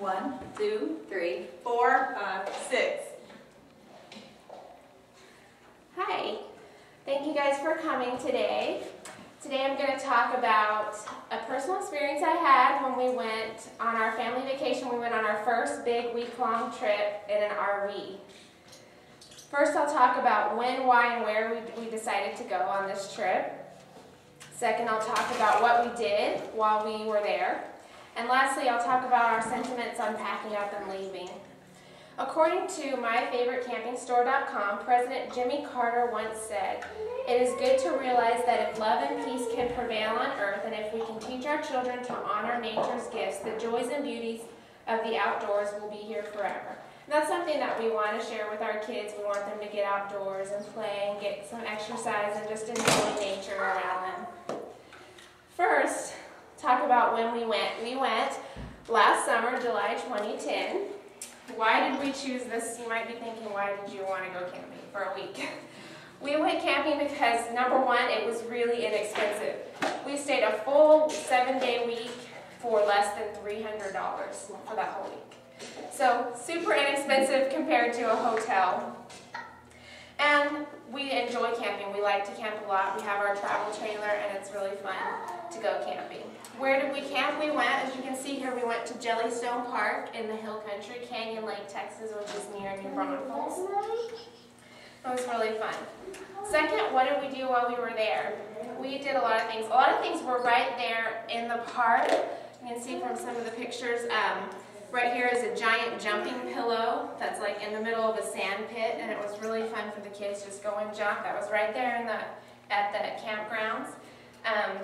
1, 2, 3, 4, 5, 6. Hi, thank you guys for coming today. Today I'm going to talk about a personal experience I had when we went on our family vacation. We went on our first big week-long trip in an RV. First I'll talk about when, why, and where we decided to go on this trip. Second, I'll talk about what we did while we were there. And lastly, I'll talk about our sentiments on packing up and leaving. According to myfavoritecampingstore.com, President Jimmy Carter once said, "It is good to realize that if love and peace can prevail on earth, and if we can teach our children to honor nature's gifts, the joys and beauties of the outdoors will be here forever." And that's something that we want to share with our kids. We want them to get outdoors and play and get some exercise and just enjoy nature around them. First, talk about when we went. We went last summer, July 2010. Why did we choose this? You might be thinking, why did you want to go camping for a week? We went camping because, number one, it was really inexpensive. We stayed a full 7-day week for less than $300 for that whole week. So super inexpensive compared to a hotel. And we enjoy camping. We like to camp a lot. We have our travel trailer and it's really fun to go camping. Where did we camp? We went, as you can see here, we went to Jellystone Park in the Hill Country, Canyon Lake, Texas, which is near New Braunfels. It was really fun. Second, what did we do while we were there? We did a lot of things. A lot of things were right there in the park. You can see from some of the pictures. Right here is a giant jumping pillow that's like in the middle of a sand pit, and it was really fun for the kids. Just go and jump. That was right there at the campgrounds.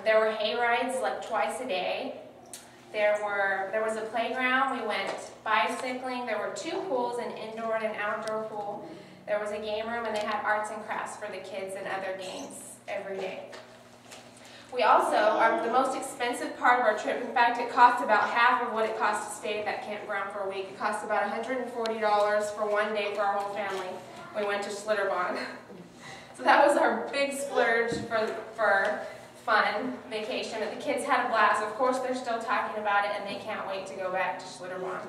There were hay rides like twice a day. There was a playground. We went bicycling. There were 2 pools, an indoor and an outdoor pool. There was a game room, and they had arts and crafts for the kids and other games every day. We also, the most expensive part of our trip, in fact, it cost about half of what it cost to stay at that campground for a week. It cost about $140 for 1 day for our whole family. We went to Schlitterbahn. So that was our big splurge for fun vacation. But the kids had a blast. Of course, they're still talking about it, and they can't wait to go back to Schlitterbahn.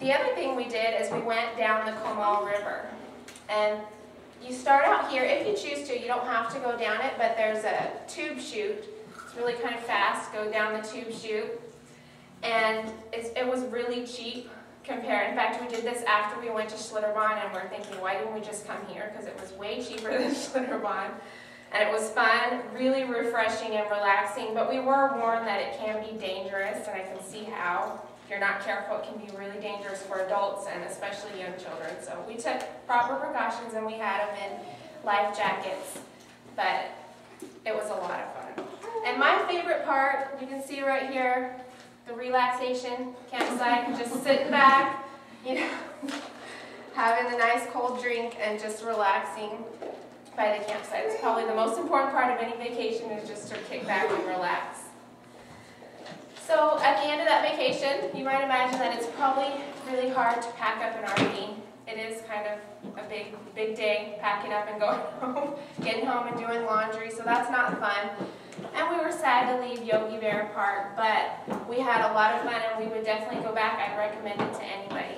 The other thing we did is we went down the Comal River. And you start out here, if you choose to. You don't have to go down it, but there's a tube chute. It's really kind of fast. Go down the tube chute. And it was really cheap compared. In fact, we did this after we went to Schlitterbahn, and we're thinking, why didn't we just come here? Because it was way cheaper than Schlitterbahn. And it was fun, really refreshing and relaxing, but we were warned that it can be dangerous, and I can see how. If you're not careful, it can be really dangerous for adults and especially young children. So we took proper precautions, and we had them in life jackets, but it was a lot of fun. And my favorite part, you can see right here, the relaxation campsite, just sitting back, having a nice cold drink and just relaxing by the campsite. It's probably the most important part of any vacation, is just to kick back and relax. So at the end of that vacation, you might imagine that it's probably really hard to pack up an RV. It is kind of a big day, packing up and going home, getting home and doing laundry, so that's not fun. And we were sad to leave Yogi Bear Park, but we had a lot of fun, and we would definitely go back. I'd recommend it to anybody.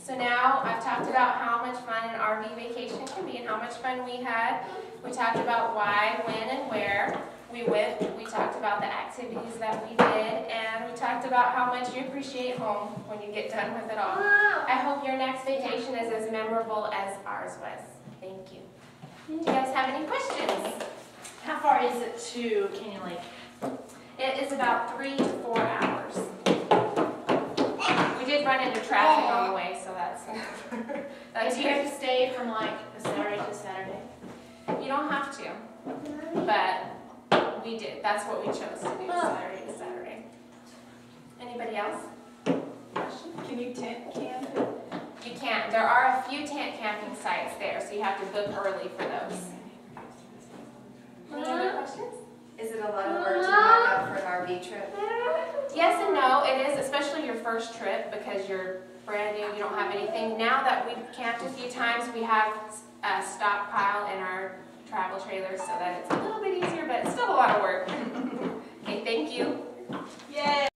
So now I've talked about how much fun an RV vacation can be and how much fun we had. We talked about why, when, and where we went. We talked about the activities that we did, and we talked about how much you appreciate home when you get done with it all. I hope your next vacation is as memorable as ours was. Thank you. Do you guys have any questions? How far is it to Canyon Lake? It is about 3 to 4 hours. We did run into traffic on the way, so that's Do you have to stay from like a Saturday to Saturday? You don't have to, but we did. That's what we chose to do, Saturday to Saturday. Anybody else? Can you tent camp? You can't. There are a few tent camping sites there, so you have to book early for those. Any other questions? Is it a lot of work to pack up for an RV trip? Yes and no. It is, especially your first trip, because you're brand new, you don't have anything. Now that we've camped a few times, we have a stockpile in our travel trailers so that it's a little bit easier, but it's still a lot of work. Okay, thank you. Yay!